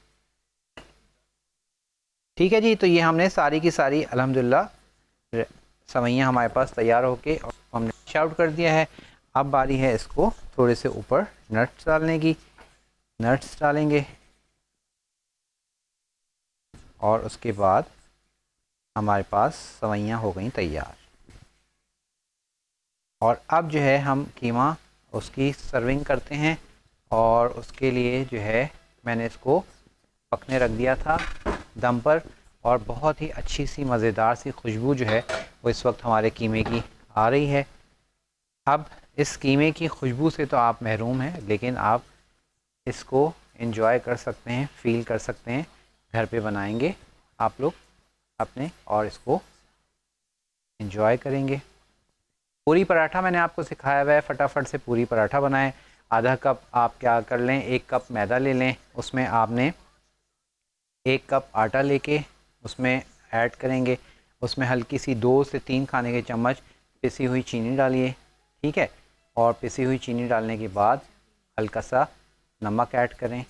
S1: ठीक है जी, तो ये हमने सारी की सारी अल्हम्दुलिल्लाह सवैयाँ हमारे पास तैयार होके और हमने डिश आउट कर दिया है। अब बारी है इसको थोड़े से ऊपर नट्स डालने की। नट्स डालेंगे और उसके बाद हमारे पास सवैयाँ हो गई तैयार। और अब जो है हम कीमा उसकी सर्विंग करते हैं। और उसके लिए जो है मैंने इसको पकने रख दिया था दम पर और बहुत ही अच्छी सी मज़ेदार सी खुशबू जो है वो इस वक्त हमारे कीमे की आ रही है। अब इस कीमे की खुशबू से तो आप महरूम हैं, लेकिन आप इसको एंजॉय कर सकते हैं, फ़ील कर सकते हैं। घर पे बनाएंगे आप लोग अपने और इसको एंजॉय करेंगे। पूरी पराठा मैंने आपको सिखाया हुआ है, फटाफट से पूरी पराठा बनाएं। आधा कप आप क्या कर लें, 1 कप मैदा ले लें, उसमें आपने 1 कप आटा लेके उसमें ऐड करेंगे। उसमें हल्की सी 2 से 3 खाने के चम्मच पिसी हुई चीनी डालिए, ठीक है। और पिसी हुई चीनी डालने के बाद हल्का सा नमक ऐड करें,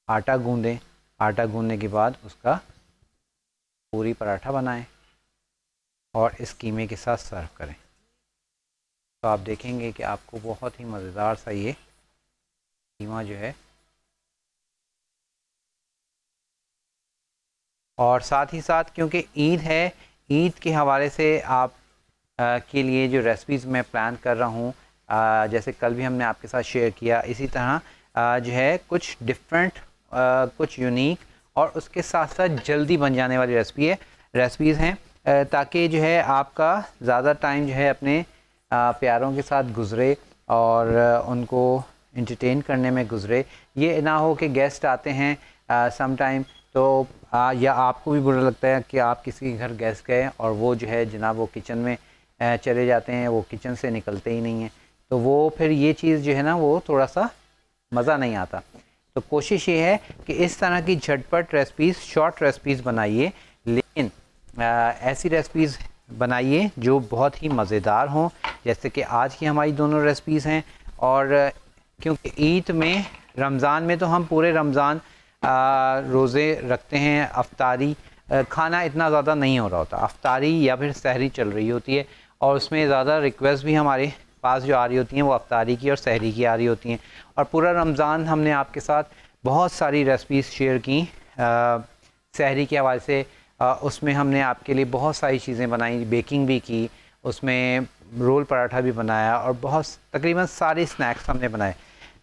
S1: आटा गूंदें। आटा गूंदने के बाद उसका पूरी पराठा बनाएं और इस कीमे के साथ सर्व करें। तो आप देखेंगे कि आपको बहुत ही मज़ेदार सा ये कीमा जो है, और साथ ही साथ क्योंकि ईद है, ईद के हवाले से आप के लिए जो रेसिपीज़ मैं प्लान कर रहा हूँ, जैसे कल भी हमने आपके साथ शेयर किया, इसी तरह जो है कुछ डिफरेंट, कुछ यूनिक और उसके साथ साथ जल्दी बन जाने वाली रेसिपीज़ हैं, ताकि जो है आपका ज़्यादा टाइम जो है अपने प्यारों के साथ गुज़रे और उनको एंटरटेन करने में गुज़रे। ये ना हो कि गेस्ट आते हैं सम टाइम तो या आपको भी बुरा लगता है कि आप किसी के घर गेस्ट गए और वो जो है जनाब वो किचन में चले जाते हैं, वो किचन से निकलते ही नहीं हैं, तो वो फिर ये चीज़ जो है ना वो थोड़ा सा मज़ा नहीं आता। तो कोशिश ये है कि इस तरह की झटपट रेसिपीज़, शॉर्ट रेसिपीज़ बनाइए, लेकिन ऐसी रेसिपीज़ बनाइए जो बहुत ही मज़ेदार हों, जैसे कि आज की हमारी दोनों रेसिपीज़ हैं। और क्योंकि ईद में, रमज़ान में तो हम पूरे रमज़ान रोज़े रखते हैं, अफ्तारी खाना इतना ज़्यादा नहीं हो रहा होता, अफ्तारी या फिर सहरी चल रही होती है, और उसमें ज़्यादा रिक्वेस्ट भी हमारे पास जो आ रही होती हैं वो अफ्तारी की और सहरी की आ रही होती हैं। और पूरा रमज़ान हमने आपके साथ बहुत सारी रेसिपीज़ शेयर की सहरी के हवाले से। उसमें हमने आपके लिए बहुत सारी चीज़ें बनाई, बेकिंग भी की, उसमें रोल पराठा भी बनाया और बहुत तकरीबन सारे स्नैक्स हमने बनाए।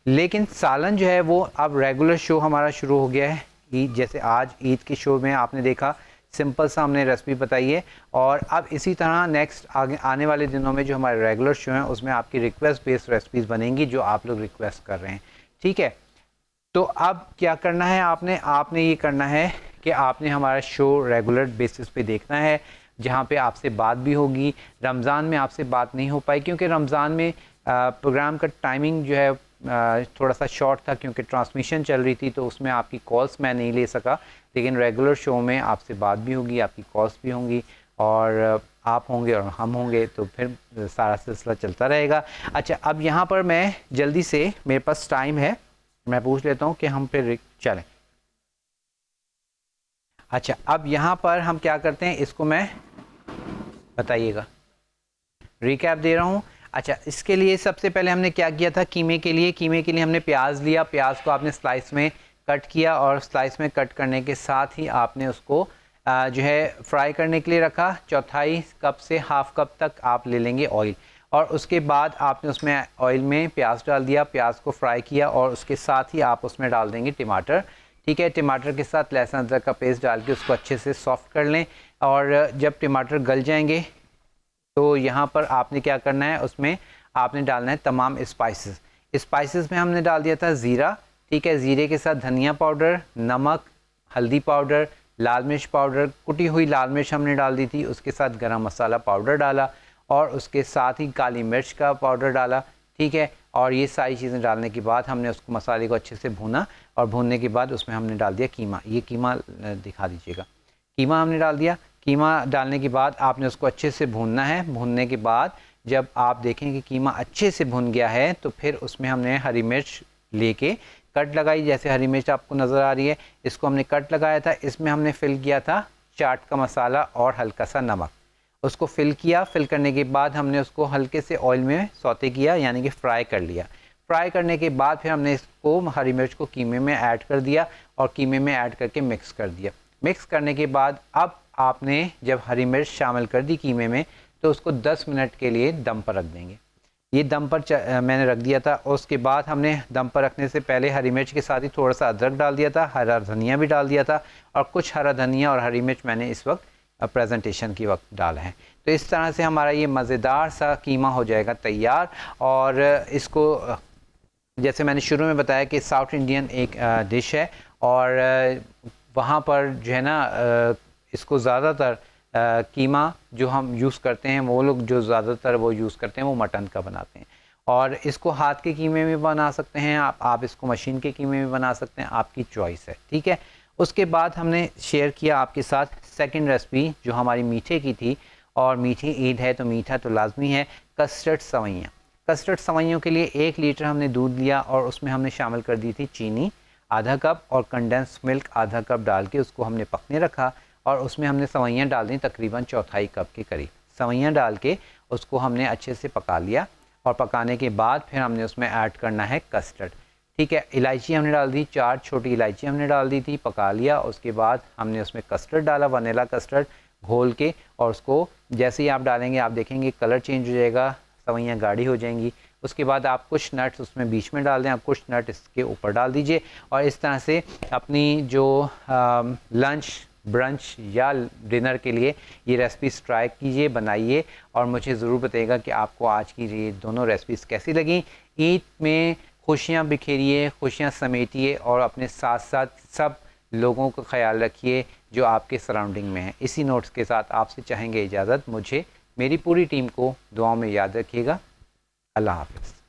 S1: लेकिन सालन जो है वो अब रेगुलर शो हमारा शुरू हो गया है ईद, जैसे आज ईद के शो में आपने देखा सिंपल सा हमने रेसिपी बताई है, और अब इसी तरह नेक्स्ट आगे आने वाले दिनों में जो हमारे रेगुलर शो हैं उसमें आपकी रिक्वेस्ट बेस्ड रेसिपीज़ बनेंगी जो आप लोग रिक्वेस्ट कर रहे हैं, ठीक है। तो अब क्या करना है, आपने ये करना है कि आपने हमारा शो रेगुलर बेसिस पे देखना है, जहाँ पे आपसे बात भी होगी। रमज़ान में आपसे बात नहीं हो पाई क्योंकि रमज़ान में प्रोग्राम का टाइमिंग जो है थोड़ा सा शॉर्ट था, क्योंकि ट्रांसमिशन चल रही थी, तो उसमें आपकी कॉल्स मैं नहीं ले सका। लेकिन रेगुलर शो में आपसे बात भी होगी, आपकी कॉल्स भी होंगी, और आप होंगे और हम होंगे, तो फिर सारा सिलसिला चलता रहेगा। अच्छा, अब यहाँ पर मैं जल्दी से, मेरे पास टाइम है, मैं पूछ लेता हूँ कि हम फिर चलें। अच्छा, अब यहाँ पर हम क्या करते हैं, इसको मैं बताइएगा, रिकैप दे रहा हूँ। अच्छा, इसके लिए सबसे पहले हमने क्या किया था, कीमे के लिए हमने प्याज लिया, प्याज को आपने स्लाइस में कट किया, और स्लाइस में कट करने के साथ ही आपने उसको जो है फ्राई करने के लिए रखा। चौथाई कप से हाफ कप तक आप ले लेंगे ऑयल, और उसके बाद आपने उसमें ऑयल में प्याज डाल दिया, प्याज को फ्राई किया, और उसके साथ ही आप उसमें डाल देंगे टमाटर, ठीक है। टमाटर के साथ लहसुन अदरक का पेस्ट डाल के उसको अच्छे से सॉफ्ट कर लें, और जब टमाटर गल जाएंगे तो यहाँ पर आपने क्या करना है, उसमें आपने डालना है तमाम स्पाइसेस में हमने डाल दिया था ज़ीरा, ठीक है। ज़ीरे के साथ धनिया पाउडर, नमक, हल्दी पाउडर, लाल मिर्च पाउडर, कुटी हुई लाल मिर्च हमने डाल दी थी, उसके साथ गरम मसाला पाउडर डाला, और उसके साथ ही काली मिर्च का पाउडर डाला, ठीक है। और ये सारी चीज़ें डालने के बाद हमने उसको मसाले को अच्छे से भूना, और भूनने के बाद उसमें हमने डाल दिया कीमा। ये कीमा दिखा दीजिएगा, कीमा हमने डाल दिया। कीमा डालने के बाद आपने उसको अच्छे से भूनना है। भूनने के बाद जब आप देखें कि कीमा अच्छे से भुन गया है, तो फिर उसमें हमने हरी मिर्च लेके कट लगाई, जैसे हरी मिर्च आपको नज़र आ रही है, इसको हमने कट लगाया था। इसमें हमने फिल किया था चाट का मसाला और हल्का सा नमक, उसको फिल किया। फिल करने के बाद हमने उसको हल्के से ऑयल में सौते किया, यानी कि फ्राई कर लिया। फ्राई करने के बाद फिर हमने इसको हरी मिर्च को कीमे में ऐड कर दिया, और कीमे में ऐड करके मिक्स कर दिया। मिक्स करने के बाद अब आपने जब हरी मिर्च शामिल कर दी कीमे में, तो उसको 10 मिनट के लिए दम पर रख देंगे। ये दम पर मैंने रख दिया था। और उसके बाद हमने दम पर रखने से पहले हरी मिर्च के साथ ही थोड़ा सा अदरक डाल दिया था, हरा धनिया भी डाल दिया था, और कुछ हरा धनिया और हरी मिर्च मैंने इस वक्त प्रेजेंटेशन के वक्त डाला है। तो इस तरह से हमारा ये मज़ेदार सा कीमा हो जाएगा तैयार। और इसको जैसे मैंने शुरू में बताया कि साउथ इंडियन एक डिश है, और वहाँ पर जो है ना इसको ज़्यादातर कीमा जो हम यूज़ करते हैं, वो लोग जो ज़्यादातर वो यूज़ करते हैं वो मटन का बनाते हैं। और इसको हाथ के कीमे में बना सकते हैं आप इसको मशीन के कीमे में बना सकते हैं, आपकी चॉइस है, ठीक है। उसके बाद हमने शेयर किया आपके साथ सेकंड रेसिपी जो हमारी मीठे की थी, और मीठी ईद है तो मीठा तो लाजमी है, कस्टर्ड सवैयाँ। कस्टर्ड सवैयों के लिए 1 लीटर हमने दूध लिया और उसमें हमने शामिल कर दी थी चीनी आधा कप और कंडेंस मिल्क आधा कप डाल के उसको हमने पकने रखा, और उसमें हमने सवैयाँ डाल दी तकरीबन 1/4 कप के करीब। सवैयाँ डाल के उसको हमने अच्छे से पका लिया, और पकाने के बाद फिर हमने उसमें ऐड करना है कस्टर्ड, ठीक है। इलायची हमने डाल दी, 4 छोटी इलायची हमने डाल दी थी, पका लिया। उसके बाद हमने उसमें कस्टर्ड डाला, वनीला कस्टर्ड घोल के, और उसको जैसे ही आप डालेंगे आप देखेंगे कलर चेंज हो जाएगा, सवैयाँ गाढ़ी हो जाएंगी। उसके बाद आप कुछ नट्स उसमें बीच में डाल दें, आप कुछ नट इसके ऊपर डाल दीजिए, और इस तरह से अपनी जो लंच ब्रंच या डिनर के लिए ये रेसिपीज़ ट्राई कीजिए, बनाइए, और मुझे ज़रूर बताइएगा कि आपको आज की ये दोनों रेसिपीज़ कैसी लगी। ईद में खुशियाँ बिखेरिए, खुशियाँ समेटिए, और अपने साथ साथ सब लोगों का ख्याल रखिए जो आपके सराउंडिंग में हैं। इसी नोट्स के साथ आपसे चाहेंगे इजाज़त, मुझे मेरी पूरी टीम को दुआओं में याद रखिएगा। अल्लाह हाफ़िज़।